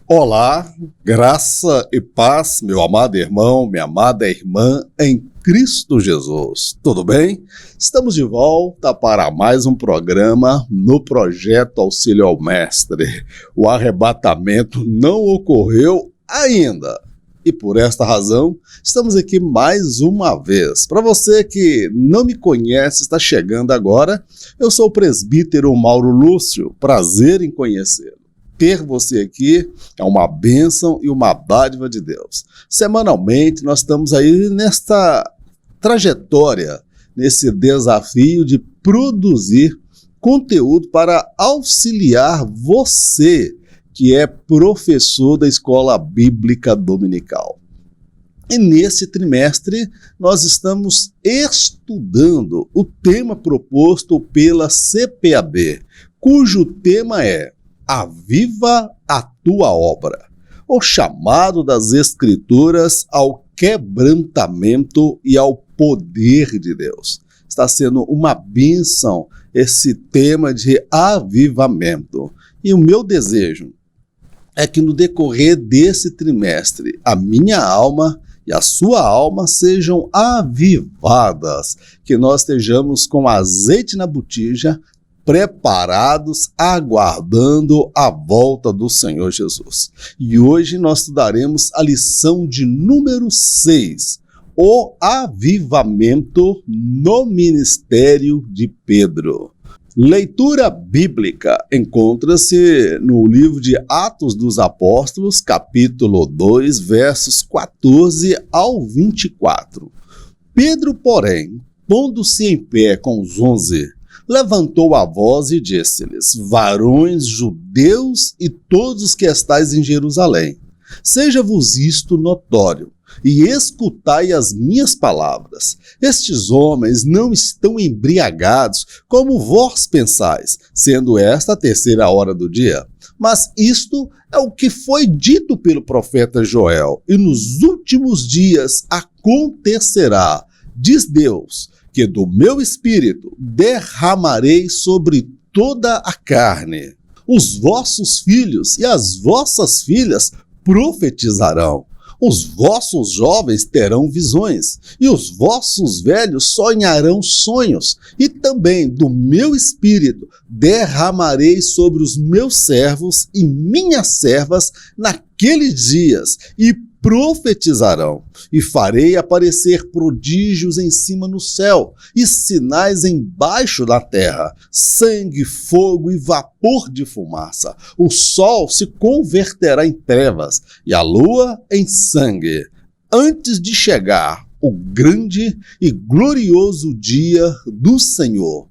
Olá, graça e paz, meu amado irmão, minha amada irmã em Cristo Jesus. Tudo bem? Estamos de volta para mais um programa no Projeto Auxílio ao Mestre. O arrebatamento não ocorreu ainda. E por esta razão, estamos aqui mais uma vez. Para você que não me conhece, está chegando agora, eu sou o presbítero Mauro Lúcio. Prazer em conhecê-lo. Ter você aqui é uma bênção e uma dádiva de Deus. Semanalmente nós estamos aí nesta trajetória, nesse desafio de produzir conteúdo para auxiliar você que é professor da Escola Bíblica Dominical. E nesse trimestre nós estamos estudando o tema proposto pela CPAB, cujo tema é Aviva a tua obra, o chamado das Escrituras ao quebrantamento e ao poder de Deus. Está sendo uma bênção esse tema de avivamento. E o meu desejo é que no decorrer desse trimestre, a minha alma e a sua alma sejam avivadas, que nós estejamos com azeite na botija, preparados, aguardando a volta do Senhor Jesus. E hoje nós estudaremos a lição de número 6, o avivamento no ministério de Pedro. Leitura bíblica encontra-se no livro de Atos dos Apóstolos, capítulo 2, versos 14 ao 24. Pedro, porém, pondo-se em pé com os 11, levantou a voz e disse-lhes: varões judeus e todos os que estais em Jerusalém, seja-vos isto notório, e escutai as minhas palavras. Estes homens não estão embriagados, como vós pensais, sendo esta a terceira hora do dia. Mas isto é o que foi dito pelo profeta Joel, e nos últimos dias acontecerá, diz Deus, que do meu espírito derramarei sobre toda a carne. Os vossos filhos e as vossas filhas profetizarão. Os vossos jovens terão visões, e os vossos velhos sonharão sonhos. E também do meu espírito derramarei sobre os meus servos e minhas servas naqueles dias, e profetizarão, e farei aparecer prodígios em cima no céu, e sinais embaixo da terra, sangue, fogo e vapor de fumaça. O sol se converterá em trevas, e a lua em sangue, antes de chegar o grande e glorioso dia do Senhor.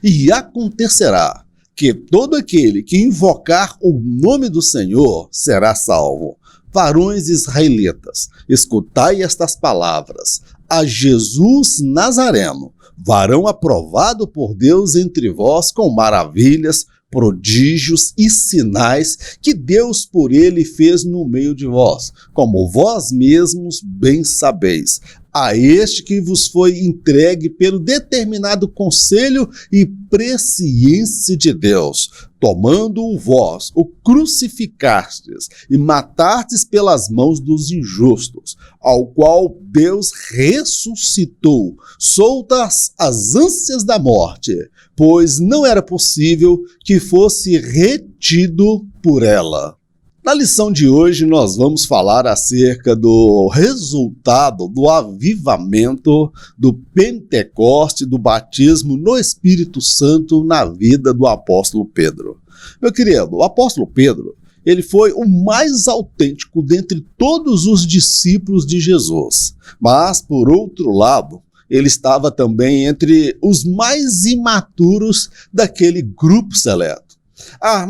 E acontecerá que todo aquele que invocar o nome do Senhor será salvo. Varões israelitas, escutai estas palavras. A Jesus Nazareno, varão aprovado por Deus entre vós com maravilhas, prodígios e sinais que Deus por ele fez no meio de vós, como vós mesmos bem sabeis. A este que vos foi entregue pelo determinado conselho e presciência de Deus, tomando-o vós, o crucificastes e matastes pelas mãos dos injustos, ao qual Deus ressuscitou, soltas as ânsias da morte, pois não era possível que fosse retido por ela. Na lição de hoje nós vamos falar acerca do resultado do avivamento, do Pentecoste, do batismo no Espírito Santo na vida do apóstolo Pedro. Meu querido, o apóstolo Pedro, ele foi o mais autêntico dentre todos os discípulos de Jesus, mas por outro lado, ele estava também entre os mais imaturos daquele grupo seleto.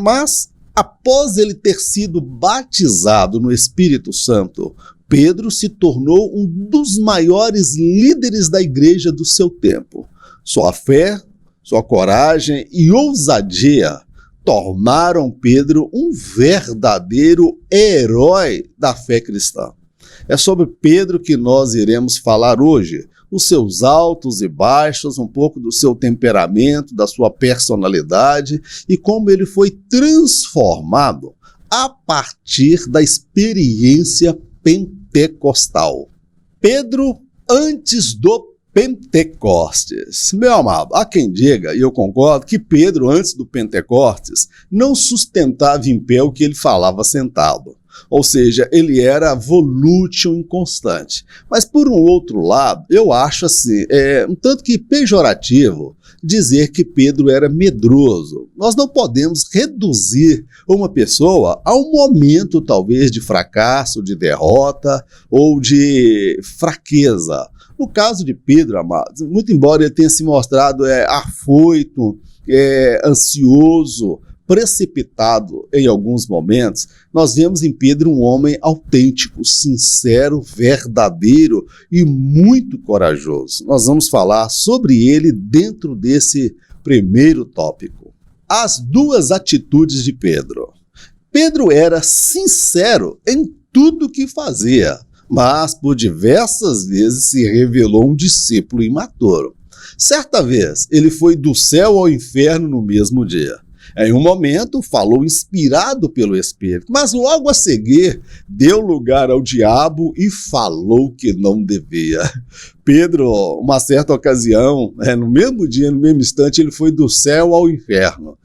Mas após ele ter sido batizado no Espírito Santo, Pedro se tornou um dos maiores líderes da igreja do seu tempo. Sua fé, sua coragem e ousadia tornaram Pedro um verdadeiro herói da fé cristã. É sobre Pedro que nós iremos falar hoje, os seus altos e baixos, um pouco do seu temperamento, da sua personalidade e como ele foi transformado a partir da experiência pentecostal. Pedro antes do Pentecostes. Meu amado, há quem diga, e eu concordo, que Pedro, antes do Pentecostes, não sustentava em pé o que ele falava sentado. Ou seja, ele era volútil, inconstante. Mas, por um outro lado, eu acho assim, um tanto que pejorativo dizer que Pedro era medroso. Nós não podemos reduzir uma pessoa a um momento, talvez, de fracasso, de derrota ou de fraqueza. No caso de Pedro, amados, muito embora ele tenha se mostrado afoito, ansioso, precipitado em alguns momentos, nós vemos em Pedro um homem autêntico, sincero, verdadeiro e muito corajoso. Nós vamos falar sobre ele dentro desse primeiro tópico. As duas atitudes de Pedro. Pedro era sincero em tudo que fazia, mas por diversas vezes se revelou um discípulo imaturo. Certa vez, ele foi do céu ao inferno no mesmo dia. Em um momento, falou inspirado pelo Espírito, mas logo a seguir, deu lugar ao diabo e falou que não devia. Pedro, uma certa ocasião, no mesmo dia, no mesmo instante, ele foi do céu ao inferno.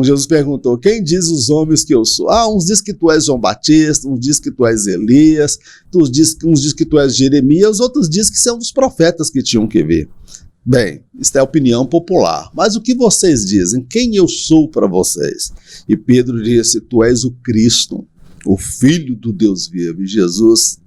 Jesus perguntou, quem diz os homens que eu sou? Uns dizem que tu és João Batista, uns dizem que tu és Elias, uns dizem que tu és Jeremias, outros dizem que são os profetas que tinham que vir. Bem, isso é a opinião popular, mas o que vocês dizem? Quem eu sou para vocês? E Pedro disse, tu és o Cristo, o Filho do Deus vivo. E Jesus,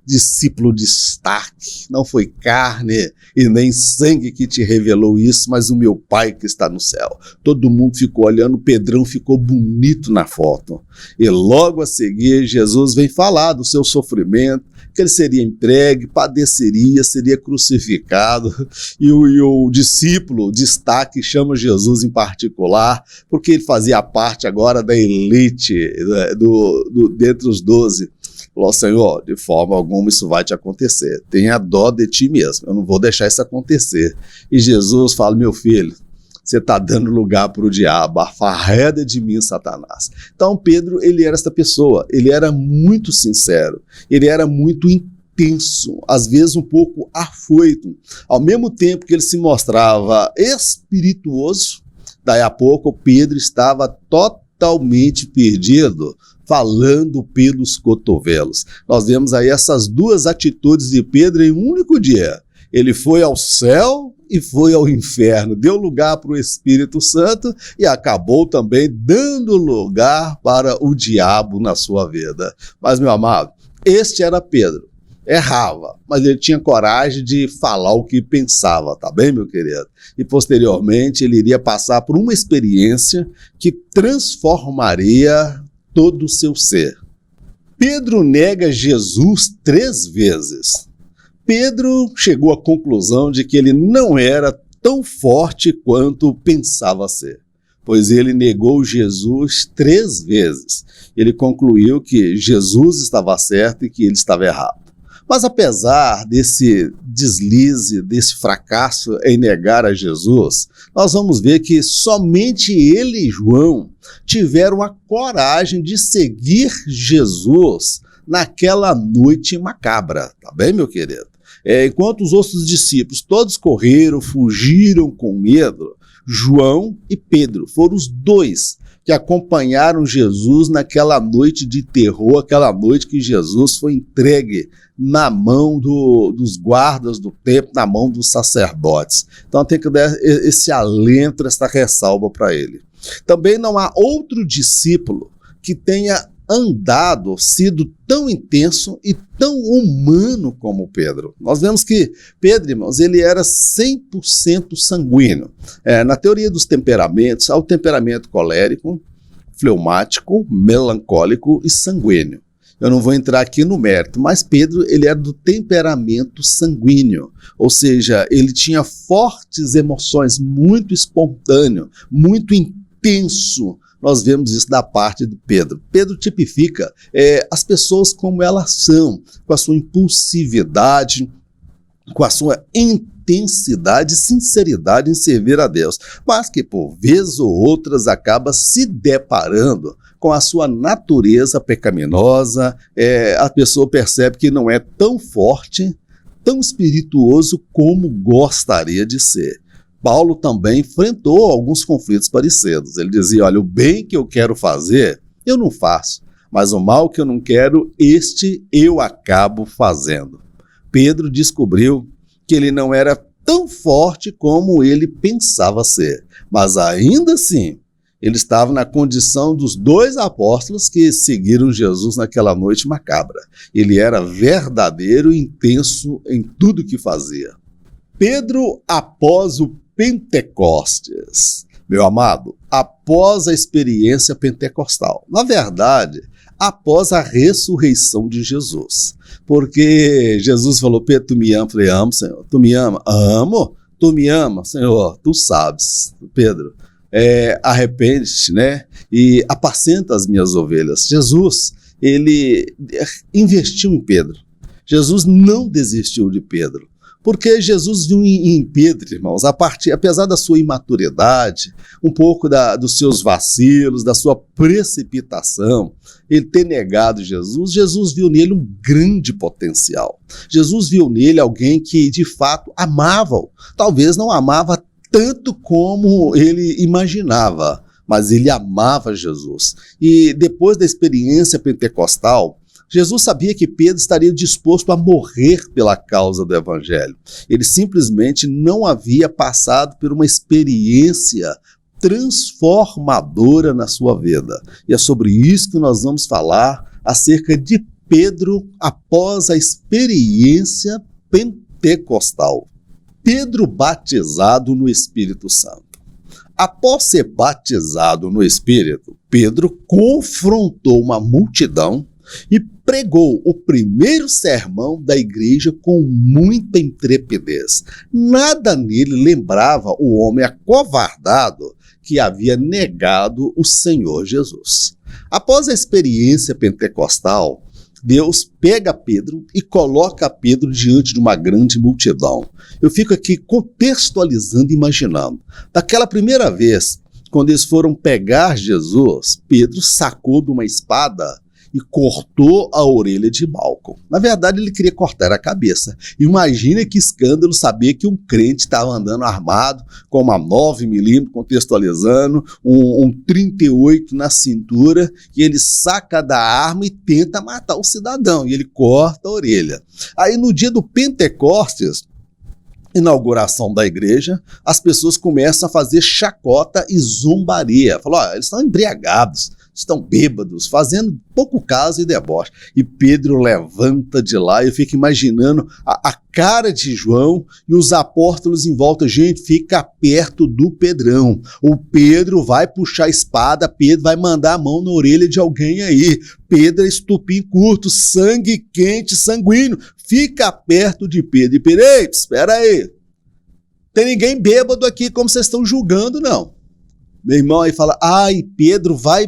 discípulo de destaque, não foi carne e nem sangue que te revelou isso, mas o meu Pai que está no céu. Todo mundo ficou olhando, Pedrão ficou bonito na foto. E logo a seguir, Jesus vem falar do seu sofrimento, que ele seria entregue, padeceria, seria crucificado, e o discípulo, destaque, chama Jesus em particular, porque ele fazia parte agora da elite, dentre os 12. Falou, Senhor, de forma alguma isso vai te acontecer, tenha dó de ti mesmo, eu não vou deixar isso acontecer. E Jesus fala, meu filho, você está dando lugar para o diabo, afarreda de mim, Satanás. Então Pedro, ele era essa pessoa, ele era muito sincero, ele era muito intenso, às vezes um pouco afoito, ao mesmo tempo que ele se mostrava espirituoso, daí a pouco Pedro estava totalmente perdido, falando pelos cotovelos. Nós vemos aí essas duas atitudes de Pedro em um único dia. Ele foi ao céu e foi ao inferno, deu lugar para o Espírito Santo e acabou também dando lugar para o diabo na sua vida. Mas, meu amado, este era Pedro. Errava, mas ele tinha coragem de falar o que pensava, tá bem, meu querido? E posteriormente ele iria passar por uma experiência que transformaria todo o seu ser. Pedro nega Jesus 3 vezes. Pedro chegou à conclusão de que ele não era tão forte quanto pensava ser, pois ele negou Jesus 3 vezes. Ele concluiu que Jesus estava certo e que ele estava errado. Mas apesar desse deslize, desse fracasso em negar a Jesus, nós vamos ver que somente ele e João tiveram a coragem de seguir Jesus naquela noite macabra, tá bem, meu querido? Enquanto os outros discípulos todos correram, fugiram com medo, João e Pedro foram os 2 que acompanharam Jesus naquela noite de terror, aquela noite que Jesus foi entregue na mão dos guardas do templo, na mão dos sacerdotes. Então tem que dar esse alento, essa ressalva para ele. Também não há outro discípulo que tenha andado, sido tão intenso e tão humano como Pedro. Nós vemos que Pedro, irmãos, ele era 100% sanguíneo. Na teoria dos temperamentos, há o temperamento colérico, fleumático, melancólico e sanguíneo. Eu não vou entrar aqui no mérito, mas Pedro, ele era do temperamento sanguíneo, ou seja, ele tinha fortes emoções, muito espontâneo, muito intenso. Nós vemos isso da parte de Pedro. Pedro tipifica as pessoas como elas são, com a sua impulsividade, com a sua intensidade, intensidade e sinceridade em servir a Deus, mas que por vezes ou outras acaba se deparando com a sua natureza pecaminosa, a pessoa percebe que não é tão forte, tão espirituoso como gostaria de ser. Paulo também enfrentou alguns conflitos parecidos. Ele dizia, olha, o bem que eu quero fazer, eu não faço, mas o mal que eu não quero, este eu acabo fazendo. Pedro descobriu que ele não era tão forte como ele pensava ser, mas ainda assim, ele estava na condição dos 2 apóstolos que seguiram Jesus naquela noite macabra. Ele era verdadeiro e intenso em tudo que fazia. Pedro, após o Pentecostes, meu amado, após a experiência pentecostal, na verdade, após a ressurreição de Jesus, porque Jesus falou, Pedro, tu me ama? Eu falei, amo, Senhor. Tu me ama? Amo. Tu me ama? Senhor, tu sabes, Pedro. Arrepende-te, né? E apacenta as minhas ovelhas. Jesus, ele investiu em Pedro. Jesus não desistiu de Pedro. Porque Jesus viu em Pedro, irmãos, apesar da sua imaturidade, um pouco dos seus vacilos, da sua precipitação, ele ter negado Jesus, Jesus viu nele um grande potencial. Jesus viu nele alguém que, de fato, amava-o. Talvez não amava tanto como ele imaginava, mas ele amava Jesus. E depois da experiência pentecostal, Jesus sabia que Pedro estaria disposto a morrer pela causa do Evangelho. Ele simplesmente não havia passado por uma experiência transformadora na sua vida. E é sobre isso que nós vamos falar acerca de Pedro após a experiência pentecostal. Pedro batizado no Espírito Santo. Após ser batizado no Espírito, Pedro confrontou uma multidão e pregou o primeiro sermão da igreja com muita intrepidez. Nada nele lembrava o homem acovardado que havia negado o Senhor Jesus. Após a experiência pentecostal, Deus pega Pedro e coloca Pedro diante de uma grande multidão. Eu fico aqui contextualizando, imaginando. Daquela primeira vez, quando eles foram pegar Jesus, Pedro sacou de uma espada e cortou a orelha de Malco. Na verdade, ele queria cortar a cabeça. Imagina que escândalo saber que um crente estava andando armado com uma 9mm, contextualizando, um 38 na cintura, e ele saca da arma e tenta matar o cidadão, e ele corta a orelha. Aí no dia do Pentecostes, inauguração da igreja, as pessoas começam a fazer chacota e zombaria. Falam, eles estão embriagados, estão bêbados, fazendo pouco caso e deboche. E Pedro levanta de lá, eu fico imaginando a cara de João e os apóstolos em volta. Gente, fica perto do Pedrão. O Pedro vai puxar a espada, Pedro vai mandar a mão na orelha de alguém aí. Pedro é estupim curto, sangue quente, sanguíneo. Fica perto de Pedro. E Pedro, ei, espera aí. Tem ninguém bêbado aqui como vocês estão julgando, não. Meu irmão aí fala, Pedro vai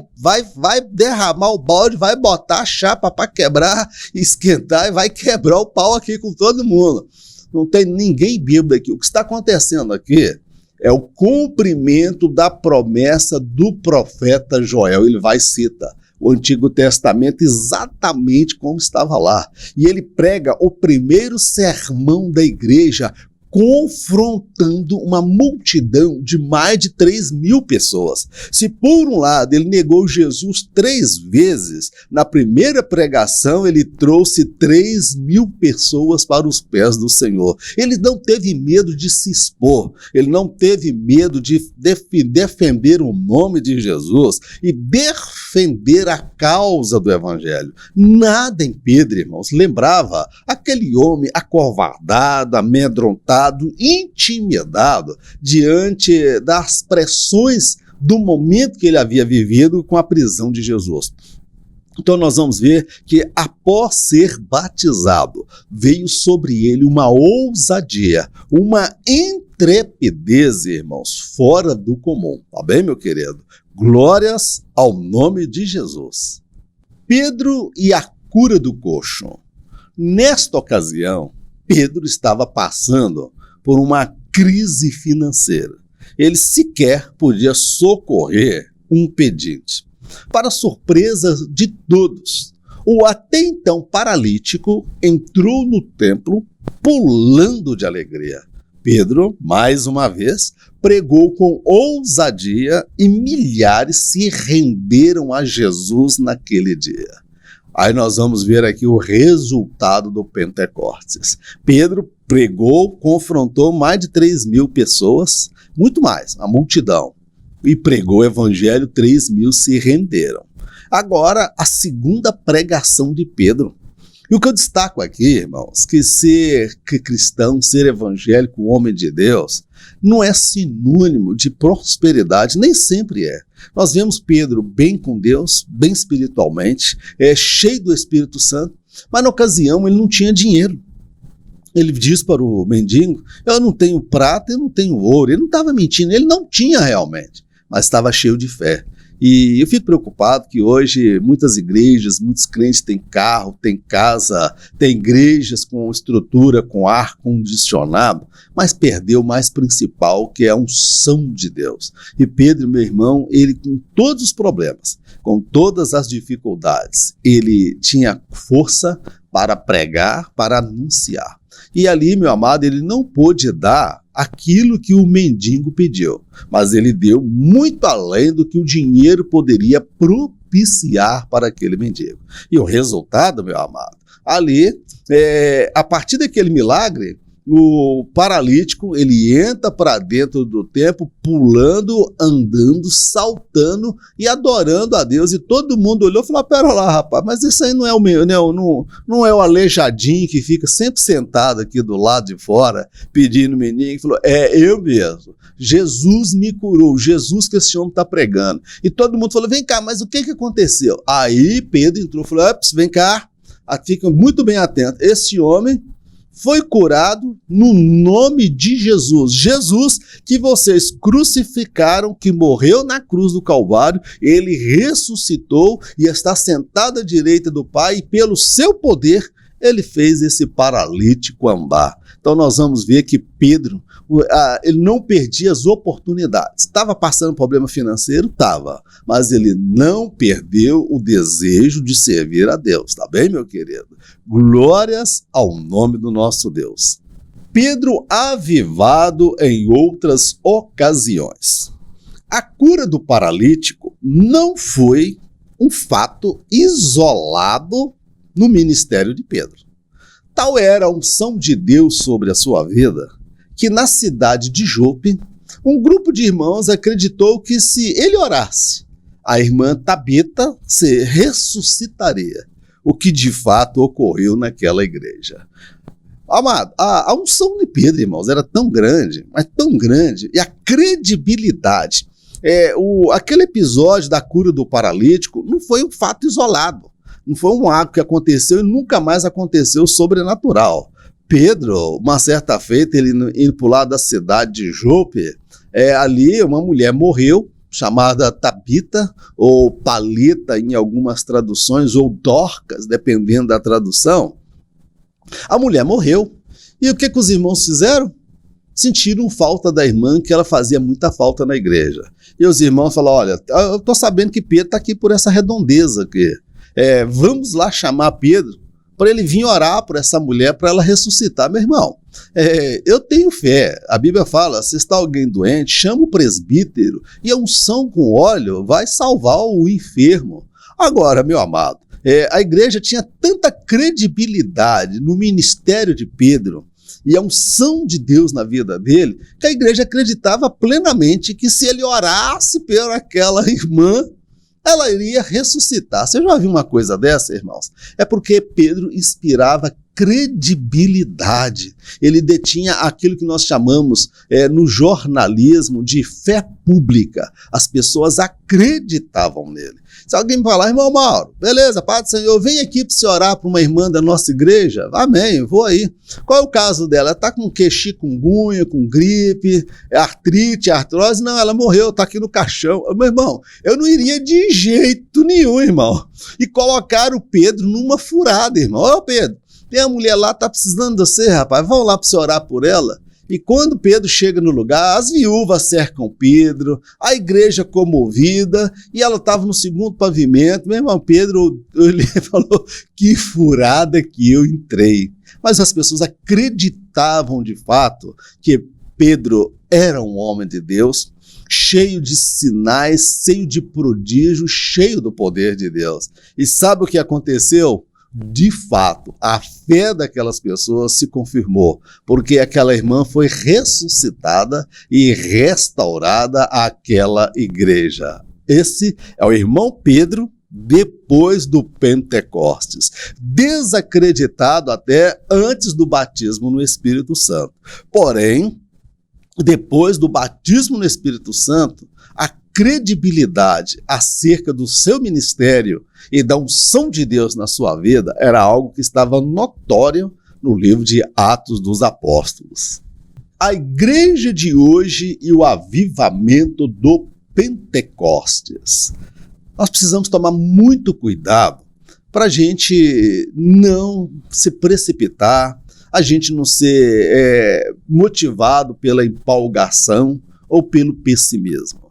derramar o balde, vai botar a chapa para quebrar, esquentar e vai quebrar o pau aqui com todo mundo. Não tem ninguém bêbado aqui. O que está acontecendo aqui é o cumprimento da promessa do profeta Joel. Ele vai e cita o Antigo Testamento exatamente como estava lá. E ele prega o primeiro sermão da igreja, confrontando uma multidão de mais de 3.000 pessoas. Se por um lado ele negou Jesus 3 vezes, na primeira pregação ele trouxe 3.000 pessoas para os pés do Senhor. Ele não teve medo de se expor, ele não teve medo de defender o nome de Jesus e defender a causa do Evangelho. Nada em Pedro, irmãos, lembrava aquele homem acovardado, amedrontado, intimidado diante das pressões do momento que ele havia vivido com a prisão de Jesus. Então nós vamos ver que após ser batizado, veio sobre ele uma ousadia, uma intrepidez, irmãos, fora do comum. Tá bem, meu querido? Glórias ao nome de Jesus. Pedro e a cura do coxo. Nesta ocasião, Pedro estava passando por uma crise financeira. Ele sequer podia socorrer um pedinte. Para surpresa de todos, o até então paralítico entrou no templo pulando de alegria. Pedro, mais uma vez, pregou com ousadia e milhares se renderam a Jesus naquele dia. Aí nós vamos ver aqui o resultado do Pentecostes. Pedro pregou, confrontou mais de 3.000 pessoas, muito mais, a multidão. E pregou o evangelho, 3.000 se renderam. Agora, a segunda pregação de Pedro. E o que eu destaco aqui, irmãos, que ser cristão, ser evangélico, homem de Deus, não é sinônimo de prosperidade, nem sempre é. Nós vemos Pedro bem com Deus, bem espiritualmente, cheio do Espírito Santo, mas na ocasião ele não tinha dinheiro. Ele diz para o mendigo, eu não tenho prata, eu não tenho ouro. Ele não estava mentindo, ele não tinha realmente, mas estava cheio de fé. E eu fico preocupado que hoje muitas igrejas, muitos crentes têm carro, têm casa, têm igrejas com estrutura, com ar condicionado, mas perdeu o mais principal, que é a unção de Deus. E Pedro, meu irmão, ele com todos os problemas, com todas as dificuldades, ele tinha força para pregar, para anunciar. E ali, meu amado, ele não pôde dar aquilo que o mendigo pediu, mas ele deu muito além do que o dinheiro poderia propiciar para aquele mendigo. E o resultado, meu amado, ali, a partir daquele milagre, o paralítico, ele entra para dentro do templo, pulando, andando, saltando e adorando a Deus. E todo mundo olhou e falou, pera lá, rapaz, mas isso aí não é o meu, não é o aleijadinho que fica sempre sentado aqui do lado de fora, pedindo menino. Ele falou, é eu mesmo. Jesus me curou, Jesus que esse homem está pregando. E todo mundo falou, vem cá, mas o que aconteceu? Aí Pedro entrou e falou, vem cá, fica muito bem atento, esse homem foi curado no nome de Jesus. Jesus que vocês crucificaram, que morreu na cruz do Calvário, ele ressuscitou e está sentado à direita do Pai e pelo seu poder ele fez esse paralítico andar. Então nós vamos ver que Pedro, ele não perdia as oportunidades. Estava passando problema financeiro? Estava. Mas ele não perdeu o desejo de servir a Deus. Tá bem, meu querido? Glórias ao nome do nosso Deus. Pedro avivado em outras ocasiões. A cura do paralítico não foi um fato isolado no ministério de Pedro. Tal era a unção de Deus sobre a sua vida, que na cidade de Jope, um grupo de irmãos acreditou que se ele orasse, a irmã Tabita se ressuscitaria, o que de fato ocorreu naquela igreja. Amado, a unção de Pedro, irmãos, era tão grande, mas tão grande, e a credibilidade, aquele episódio da cura do paralítico não foi um fato isolado. Não foi um ato que aconteceu e nunca mais aconteceu sobrenatural. Pedro, uma certa feita, ele indo para o lado da cidade de Jope, ali uma mulher morreu, chamada Tabita, ou Palita em algumas traduções, ou Dorcas, dependendo da tradução. A mulher morreu. E o que os irmãos fizeram? Sentiram falta da irmã, que ela fazia muita falta na igreja. E os irmãos falaram, olha, eu estou sabendo que Pedro está aqui por essa redondeza aqui. Vamos lá chamar Pedro para ele vir orar por essa mulher, para ela ressuscitar. Meu irmão, eu tenho fé. A Bíblia fala, se está alguém doente, chama o presbítero e a unção com óleo vai salvar o enfermo. Agora, meu amado, a igreja tinha tanta credibilidade no ministério de Pedro e a unção de Deus na vida dele, que a igreja acreditava plenamente que se ele orasse por aquela irmã, ela iria ressuscitar. Você já viu uma coisa dessa, irmãos? É porque Pedro inspirava credibilidade. Ele detinha aquilo que nós chamamos no jornalismo de fé pública. As pessoas acreditavam nele. Se alguém me falar, irmão Mauro, beleza, Pai do Senhor, vem aqui para você orar para uma irmã da nossa igreja. Amém, vou aí. Qual é o caso dela? Ela está com chikungunya, com gripe, artrite, artrose? Não, ela morreu, está aqui no caixão. Meu irmão, eu não iria de jeito nenhum, irmão. E colocaram o Pedro numa furada, irmão. Ô Pedro, tem a mulher lá, está precisando de você, rapaz, vamos lá para você orar por ela. E quando Pedro chega no lugar, as viúvas cercam Pedro, a igreja comovida, e ela estava no segundo pavimento. Meu irmão, Pedro, ele falou, que furada que eu entrei. Mas as pessoas acreditavam de fato que Pedro era um homem de Deus, cheio de sinais, cheio de prodígios, cheio do poder de Deus. E sabe o que aconteceu? De fato, a fé daquelas pessoas se confirmou, porque aquela irmã foi ressuscitada e restaurada àquela igreja. Esse é o irmão Pedro depois do Pentecostes, desacreditado até antes do batismo no Espírito Santo. Porém, depois do batismo no Espírito Santo, a credibilidade acerca do seu ministério e da unção de Deus na sua vida era algo que estava notório no livro de Atos dos Apóstolos. A igreja de hoje e o avivamento do Pentecostes. Nós precisamos tomar muito cuidado para a gente não se precipitar, a gente não ser motivado pela empolgação ou pelo pessimismo.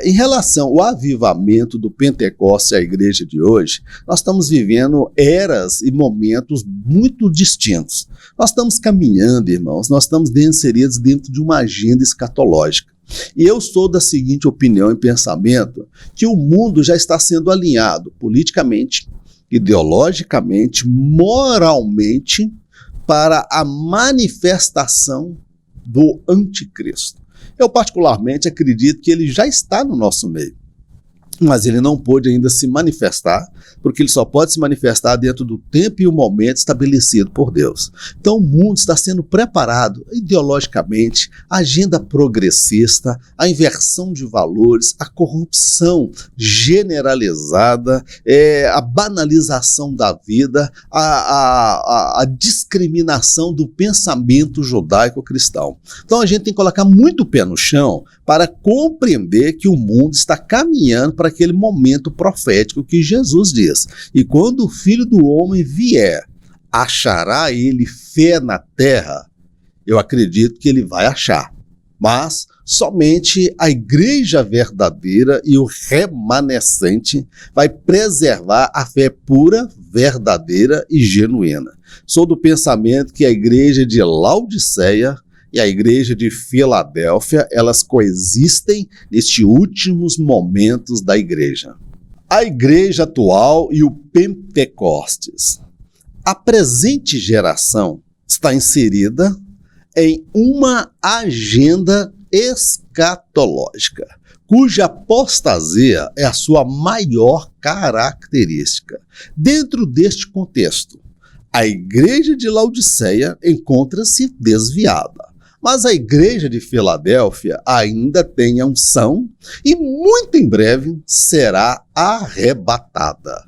Em relação ao avivamento do Pentecostes à igreja de hoje, nós estamos vivendo eras e momentos muito distintos. Nós estamos caminhando, irmãos, nós estamos inseridos dentro de uma agenda escatológica. E eu sou da seguinte opinião e pensamento, que o mundo já está sendo alinhado politicamente, ideologicamente, moralmente, para a manifestação do anticristo. Eu particularmente acredito que ele já está no nosso meio, mas ele não pôde ainda se manifestar, porque ele só pode se manifestar dentro do tempo e o momento estabelecido por Deus. Então o mundo está sendo preparado ideologicamente, a agenda progressista, a inversão de valores, a corrupção generalizada, a banalização da vida, a discriminação do pensamento judaico-cristão. Então a gente tem que colocar muito o pé no chão para compreender que o mundo está caminhando para aquele momento profético que Jesus diz. E quando o Filho do Homem vier, achará ele fé na terra? Eu acredito que ele vai achar. Mas somente a igreja verdadeira e o remanescente vai preservar a fé pura, verdadeira e genuína. Sou do pensamento que a igreja de Laodiceia e a igreja de Filadélfia, elas coexistem nestes últimos momentos da igreja. A igreja atual e o Pentecostes. A presente geração está inserida em uma agenda escatológica, cuja apostasia é a sua maior característica. Dentro deste contexto, a igreja de Laodiceia encontra-se desviada. Mas a igreja de Filadélfia ainda tem a unção e muito em breve será arrebatada.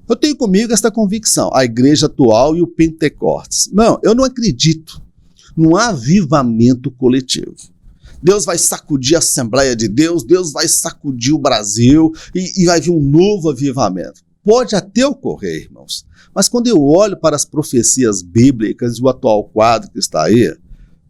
Eu tenho comigo esta convicção, a igreja atual e o Pentecostes. Não, eu não acredito num avivamento coletivo. Deus vai sacudir a Assembleia de Deus, Deus vai sacudir o Brasil e vai vir um novo avivamento. Pode até ocorrer, irmãos, mas quando eu olho para as profecias bíblicas e o atual quadro que está aí,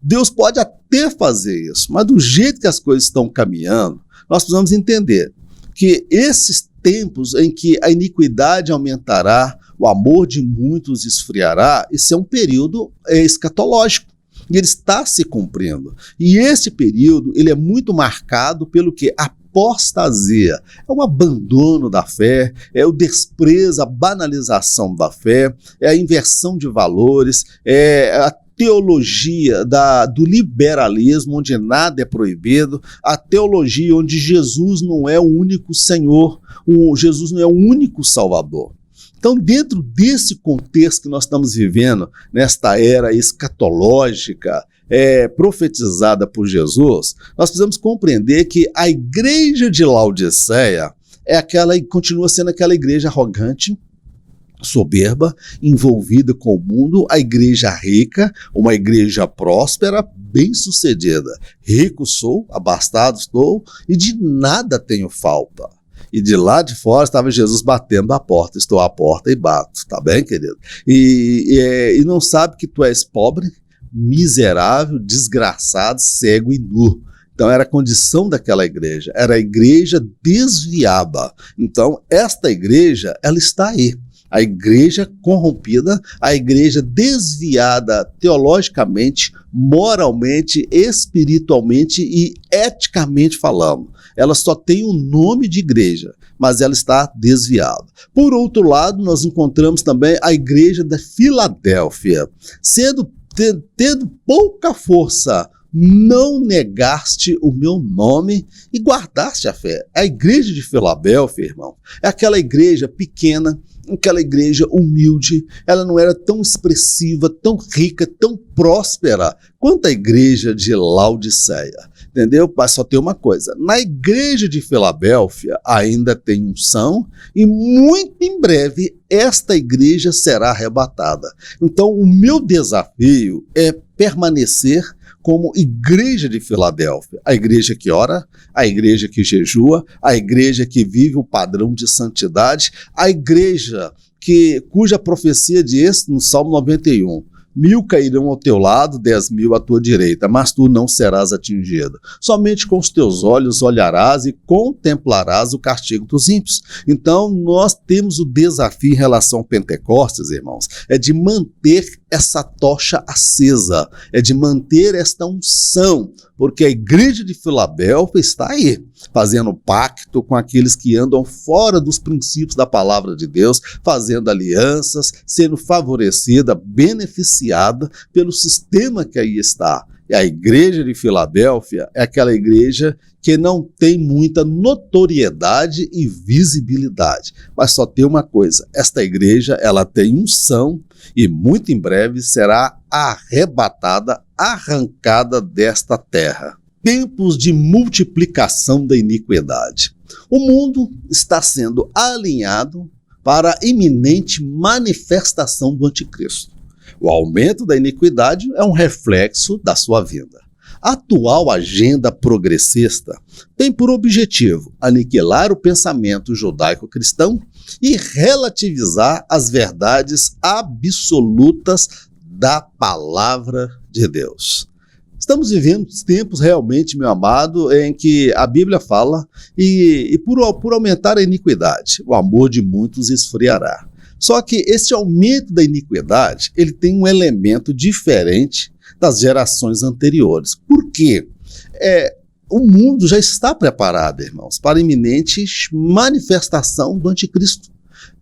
Deus pode até fazer isso, mas do jeito que as coisas estão caminhando, nós precisamos entender que esses tempos em que a iniquidade aumentará, o amor de muitos esfriará, esse é um período escatológico. E ele está se cumprindo. E esse período ele é muito marcado pelo que? Apostasia. É o abandono da fé, é o desprezo, a banalização da fé, é a inversão de valores, é a teologia do liberalismo, onde nada é proibido, a teologia onde Jesus não é o único Senhor, Jesus não é o único Salvador. Então, dentro desse contexto que nós estamos vivendo, nesta era escatológica, profetizada por Jesus, nós precisamos compreender que a igreja de Laodiceia continua sendo aquela igreja arrogante, soberba, envolvida com o mundo, a igreja rica, uma igreja próspera, bem-sucedida. Rico sou, abastado estou, e de nada tenho falta. E de lá de fora estava Jesus batendo a porta, estou à porta e bato, tá bem, querido? E não sabe que tu és pobre, miserável, desgraçado, cego e nu. Então era a condição daquela igreja, era a igreja desviada. Então esta igreja, ela está aí. A igreja corrompida, a igreja desviada teologicamente, moralmente, espiritualmente e eticamente falando. Ela só tem o nome de igreja, mas ela está desviada. Por outro lado, nós encontramos também a igreja da Filadélfia, tendo pouca força, não negaste o meu nome e guardaste a fé. A igreja de Filadélfia, irmão, é aquela igreja pequena, aquela igreja humilde, ela não era tão expressiva, tão rica, tão próspera quanto a igreja de Laodiceia, entendeu? Mas só tem uma coisa, na igreja de Filadélfia ainda tem unção e muito em breve esta igreja será arrebatada. Então o meu desafio é permanecer como igreja de Filadélfia, a igreja que ora, a igreja que jejua, a igreja que vive o padrão de santidade, a igreja cuja profecia diz no Salmo 91, 1.000 cairão ao teu lado, 10.000 à tua direita, mas tu não serás atingido. Somente com os teus olhos olharás e contemplarás o castigo dos ímpios. Então, nós temos o desafio em relação ao Pentecostes, irmãos, é de manter essa tocha acesa, é de manter esta unção, porque a igreja de Filadélfia está aí, fazendo pacto com aqueles que andam fora dos princípios da palavra de Deus, fazendo alianças, sendo favorecida, beneficiada pelo sistema que aí está. E a igreja de Filadélfia é aquela igreja que não tem muita notoriedade e visibilidade, mas só tem uma coisa, esta igreja ela tem unção e muito em breve será arrebatada, arrancada desta terra. Tempos de multiplicação da iniquidade. O mundo está sendo alinhado para a iminente manifestação do anticristo. O aumento da iniquidade é um reflexo da sua vinda. A atual agenda progressista tem por objetivo aniquilar o pensamento judaico-cristão e relativizar as verdades absolutas da palavra de Deus. Estamos vivendo tempos realmente, meu amado, em que a Bíblia fala e por aumentar a iniquidade, o amor de muitos esfriará. Só que esse aumento da iniquidade, ele tem um elemento diferente das gerações anteriores. Por quê? O mundo já está preparado, irmãos, para a iminente manifestação do anticristo.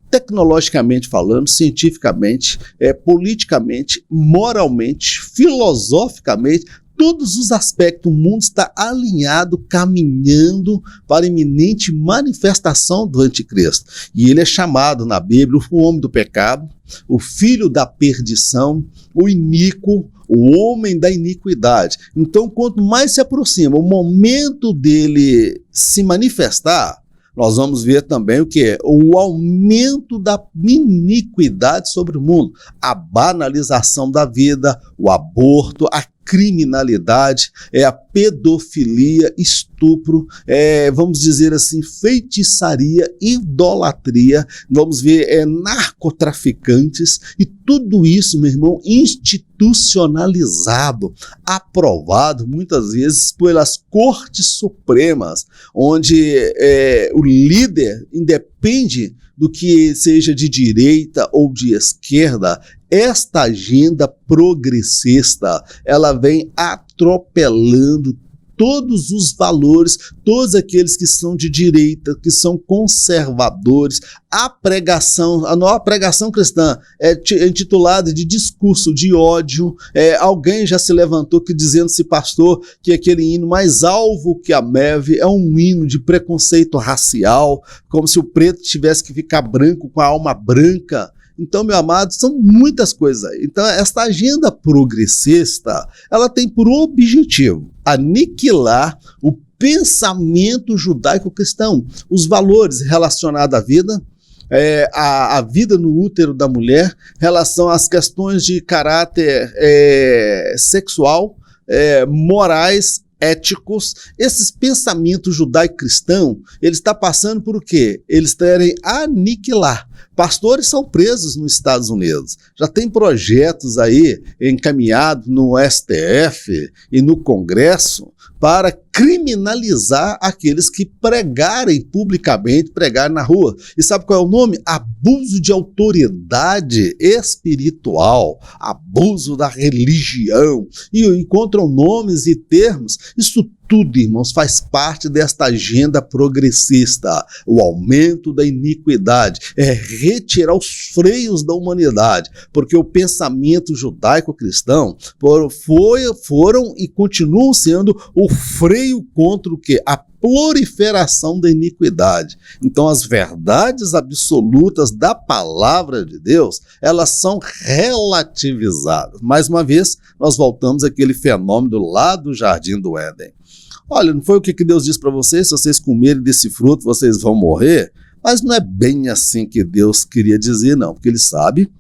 Tecnologicamente falando, cientificamente, politicamente, moralmente, filosoficamente, todos os aspectos, o mundo está alinhado, caminhando para a iminente manifestação do anticristo. E ele é chamado na Bíblia o homem do pecado, o filho da perdição, o iníquo, o homem da iniquidade. Então, quanto mais se aproxima o momento dele se manifestar, nós vamos ver também o que é o aumento da iniquidade sobre o mundo, a banalização da vida, o aborto, a criminalidade, a pedofilia, estupro, vamos dizer assim, feitiçaria, idolatria, vamos ver narcotraficantes e tudo isso, meu irmão, institucionalizado, aprovado muitas vezes pelas cortes supremas, onde o líder independe do que seja de direita ou de esquerda. Esta agenda progressista, ela vem atropelando todos os valores, todos aqueles que são de direita, que são conservadores. A nova pregação cristã é intitulada de discurso de ódio. Alguém já se levantou dizendo-se pastor que aquele hino mais alvo que a neve é um hino de preconceito racial, como se o preto tivesse que ficar branco com a alma branca. Então, meu amado, são muitas coisas aí. Então, esta agenda progressista, ela tem por objetivo aniquilar o pensamento judaico-cristão, os valores relacionados à vida, a vida no útero da mulher, relação às questões de caráter sexual, morais, éticos. Esses pensamentos judaico-cristão, eles estão passando por o quê? Eles querem aniquilar. Pastores são presos nos Estados Unidos. Já tem projetos aí encaminhados no STF e no Congresso para criminalizar aqueles que pregarem publicamente, pregarem na rua. E sabe qual é o nome? Abuso de autoridade espiritual, abuso da religião. E encontram nomes e termos. Isso tudo, irmãos, faz parte desta agenda progressista. O aumento da iniquidade é retirar os freios da humanidade, porque o pensamento judaico-cristão foram e continuam sendo o freio contra o quê? A proliferação da iniquidade. Então, as verdades absolutas da palavra de Deus, elas são relativizadas. Mais uma vez, nós voltamos àquele fenômeno lá do Jardim do Éden. Olha, não foi o que Deus disse para vocês? Se vocês comerem desse fruto, vocês vão morrer? Mas não é bem assim que Deus queria dizer, não. Porque Ele sabe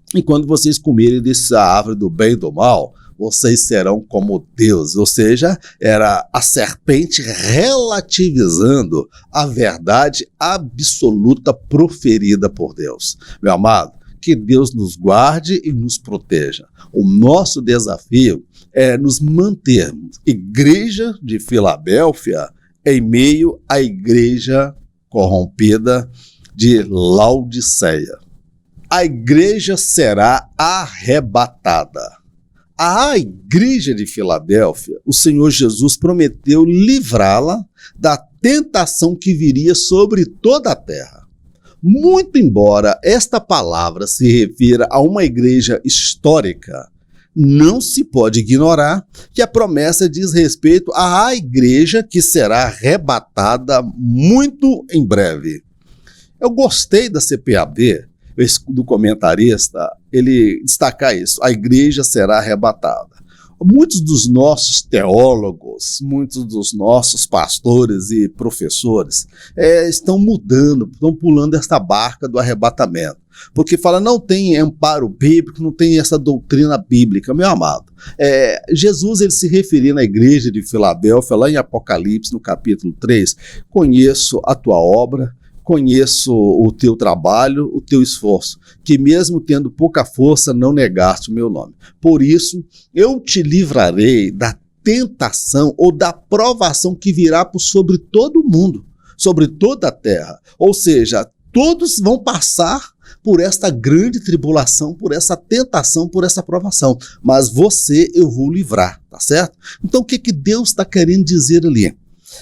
que quando vocês comerem dessa árvore do bem e do mal, vocês serão como Deus. Ou seja, era a serpente relativizando a verdade absoluta proferida por Deus. Meu amado, que Deus nos guarde e nos proteja. O nosso desafio é nos mantermos igreja de Filadélfia em meio à igreja corrompida de Laodiceia. A igreja será arrebatada. A igreja de Filadélfia, o Senhor Jesus prometeu livrá-la da tentação que viria sobre toda a terra. Muito embora esta palavra se refira a uma igreja histórica, não se pode ignorar que a promessa diz respeito à igreja que será arrebatada muito em breve. Eu gostei da CPAD, do comentarista, ele destacar isso, a igreja será arrebatada. Muitos dos nossos teólogos, muitos dos nossos pastores e professores estão mudando, estão pulando esta barca do arrebatamento. Porque fala, não tem amparo bíblico, não tem essa doutrina bíblica, meu amado. Jesus, ele se referia na igreja de Filadélfia, lá em Apocalipse, no capítulo 3, conheço a tua obra, conheço o teu trabalho, o teu esforço, que mesmo tendo pouca força, não negaste o meu nome. Por isso, eu te livrarei da tentação ou da provação que virá por sobre todo o mundo, sobre toda a terra. Ou seja, todos vão passar por esta grande tribulação, por essa tentação, por essa provação. Mas você eu vou livrar, tá certo? Então o que Deus está querendo dizer ali?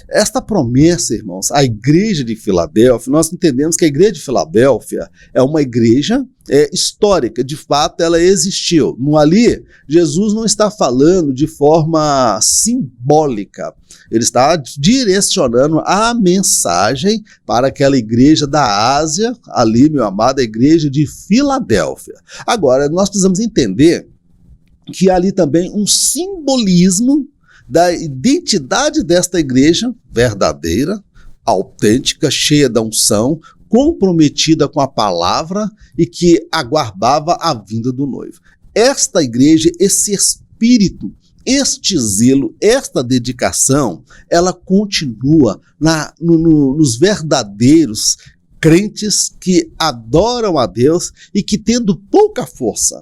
Esta promessa, irmãos, a igreja de Filadélfia, nós entendemos que a igreja de Filadélfia é uma igreja histórica, de fato ela existiu. Ali, Jesus não está falando de forma simbólica, ele está direcionando a mensagem para aquela igreja da Ásia, ali, meu amado, a igreja de Filadélfia. Agora, nós precisamos entender que há ali também um simbolismo da identidade desta igreja verdadeira, autêntica, cheia da unção, comprometida com a palavra e que aguardava a vinda do noivo. Esta igreja, esse espírito, este zelo, esta dedicação, ela continua nos verdadeiros crentes que adoram a Deus e que, tendo pouca força,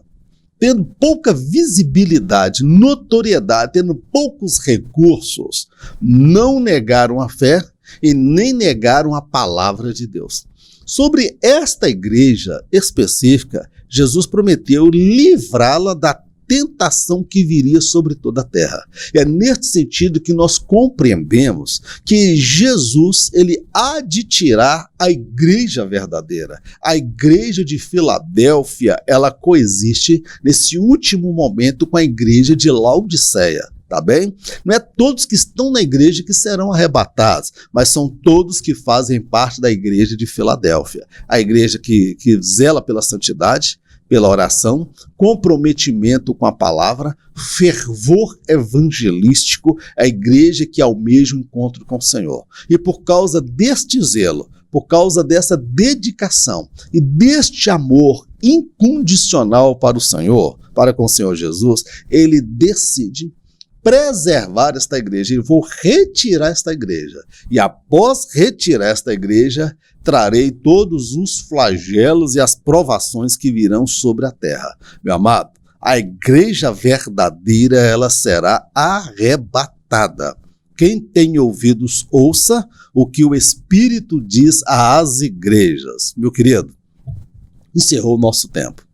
tendo pouca visibilidade, notoriedade, tendo poucos recursos, não negaram a fé e nem negaram a palavra de Deus. Sobre esta igreja específica, Jesus prometeu livrá-la da tentação que viria sobre toda a terra. É nesse sentido que nós compreendemos que Jesus, ele há de tirar a igreja verdadeira. A igreja de Filadélfia, ela coexiste nesse último momento com a igreja de Laodiceia. Tá bem? Não é todos que estão na igreja que serão arrebatados, mas são todos que fazem parte da igreja de Filadélfia. A igreja que zela pela santidade, pela oração, comprometimento com a palavra, fervor evangelístico, a igreja que almeja o encontro com o Senhor. E por causa deste zelo, por causa dessa dedicação e deste amor incondicional para o Senhor, para com o Senhor Jesus, ele decide preservar esta igreja, eu vou retirar esta igreja. E após retirar esta igreja, trarei todos os flagelos e as provações que virão sobre a terra. Meu amado, a igreja verdadeira, ela será arrebatada. Quem tem ouvidos, ouça o que o Espírito diz às igrejas. Meu querido, encerrou o nosso tempo.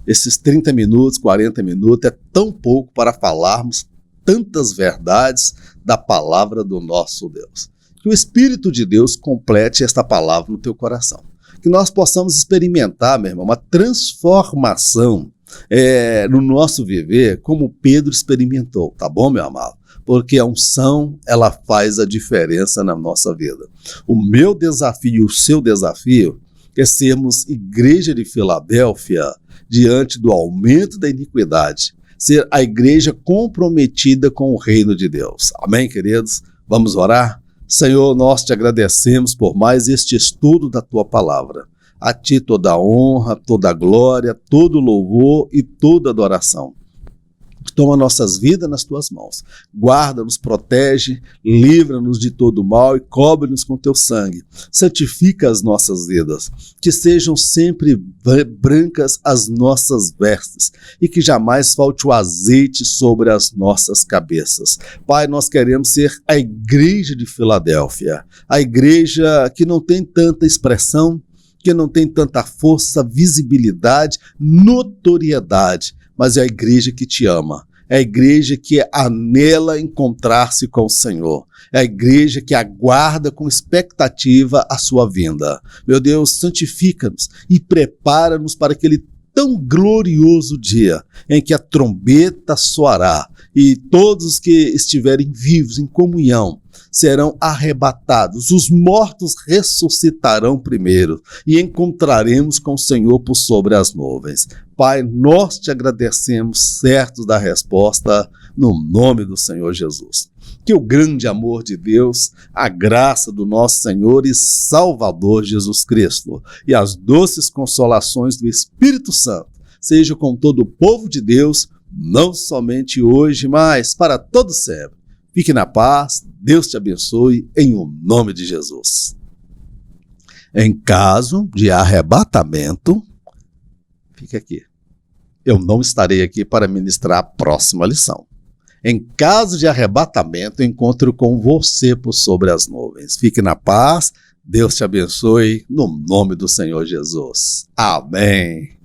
Esses 30 minutos, 40 minutos é tão pouco para falarmos tantas verdades da palavra do nosso Deus. Que o Espírito de Deus complete esta palavra no teu coração. Que nós possamos experimentar, meu irmão, uma transformação no nosso viver, como Pedro experimentou, tá bom, meu amado? Porque a unção, ela faz a diferença na nossa vida. O meu desafio, o seu desafio, é sermos igreja de Filadélfia diante do aumento da iniquidade, ser a igreja comprometida com o reino de Deus. Amém, queridos? Vamos orar? Senhor, nós te agradecemos por mais este estudo da tua palavra. A ti toda a honra, toda a glória, todo o louvor e toda a adoração. Toma nossas vidas nas tuas mãos. Guarda-nos, protege, livra-nos de todo mal e cobre-nos com teu sangue. Santifica as nossas vidas. Que sejam sempre brancas as nossas vestes e que jamais falte o azeite sobre as nossas cabeças. Pai, nós queremos ser a igreja de Filadélfia. A igreja que não tem tanta expressão, que não tem tanta força, visibilidade, notoriedade, mas é a igreja que te ama, é a igreja que anela encontrar-se com o Senhor, é a igreja que aguarda com expectativa a sua vinda. Meu Deus, santifica-nos e prepara-nos para aquele tão glorioso dia em que a trombeta soará e todos os que estiverem vivos em comunhão serão arrebatados, os mortos ressuscitarão primeiro e encontraremos com o Senhor por sobre as nuvens. Pai, nós te agradecemos, certos da resposta, no nome do Senhor Jesus. Que o grande amor de Deus, a graça do nosso Senhor e Salvador Jesus Cristo e as doces consolações do Espírito Santo sejam com todo o povo de Deus, não somente hoje, mas para todo sempre. Fique na paz, Deus te abençoe, em o nome de Jesus. Em caso de arrebatamento, fique aqui. Eu não estarei aqui para ministrar a próxima lição. Em caso de arrebatamento, encontro com você por sobre as nuvens. Fique na paz, Deus te abençoe, no nome do Senhor Jesus. Amém.